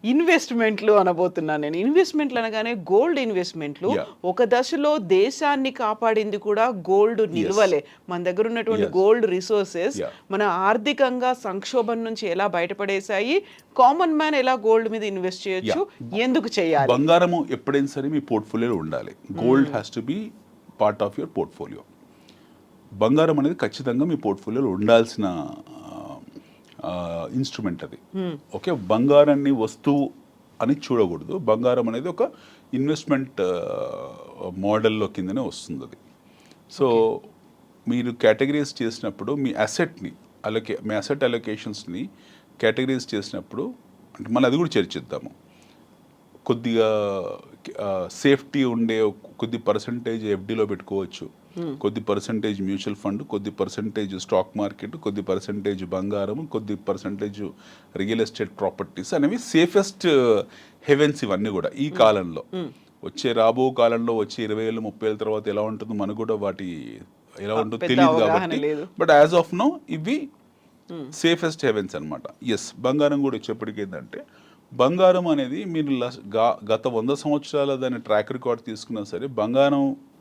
ఇన్వెస్ట్మెంట్లు అనబోతున్నాను నేను. ఇన్వెస్ట్మెంట్లు అనగానే gold ఇన్వెస్ట్మెంట్లు Yeah. ఒక దశలో దేశాన్ని కాపాడింది కూడా గోల్డ్ నిల్వలే. మన దగ్గర ఉన్నటువంటి Yes. Gold resources Yeah. మన ఆర్థికంగా సంక్షోభం నుంచి ఎలా బయటపడేశాయి, కామన్ మ్యాన్ ఎలా గోల్డ్ మీద ఇన్వెస్ట్ చేయొచ్చు, ఎందుకు చేయాలి? బంగారము ఎప్పుడైనా సరే మీ పోర్ట్ఫోలియోలో ఉండాలి. Gold has to be part of your portfolio. బంగారం అనేది ఖచ్చితంగా మీ పోర్ట్ఫోలియోలో ఉండాల్సిన ఇన్స్ట్రుమెంట్ అది. ఓకే, బంగారాన్ని వస్తువు అని చూడకూడదు. బంగారం అనేది ఒక ఇన్వెస్ట్మెంట్ మోడల్లో కిందనే వస్తుంది అది. సో మీరు కేటగిరీస్ చేసినప్పుడు మీ అసెట్ని మీ అసెట్ అలొకేషన్స్ని కేటగిరీస్ చేసినప్పుడు అంటే మళ్ళీ అది కూడా చర్చిద్దాము. కొద్దిగా సేఫ్టీ ఉండే కొద్ది పర్సంటేజ్ ఎఫ్డీలో పెట్టుకోవచ్చు, కొద్ది పర్సంటేజ్ మ్యూచువల్ ఫండ్, కొద్ది పర్సంటేజ్ స్టాక్ మార్కెట్, కొద్ది పర్సంటేజ్ బంగారం, కొద్ది పర్సంటేజ్ రియల్ ఎస్టేట్ ప్రాపర్టీస్ అనేవి సేఫెస్ట్ హెవెన్స్ ఇవన్నీ కూడా ఈ కాలంలో. రాబో కాలంలో వచ్చే 20 ఏళ్ళు 30 ఏళ్ళ తర్వాత ఎలా ఉంటుందో మనకు కూడా వాటి ఎలా ఉంటుందో తెలియదు కాబట్టి, బట్ యాజ్ ఆఫ్ నో ఇవి సేఫెస్ట్ హెవెన్స్ అనమాట. ఎస్, బంగారం కూడా వచ్చేప్పటికి ఏంటంటే బంగారం అనేది మీరు గత 100 సంవత్సరాల దాని ట్రాక్ రికార్డ్ తీసుకున్నా సరే బంగారం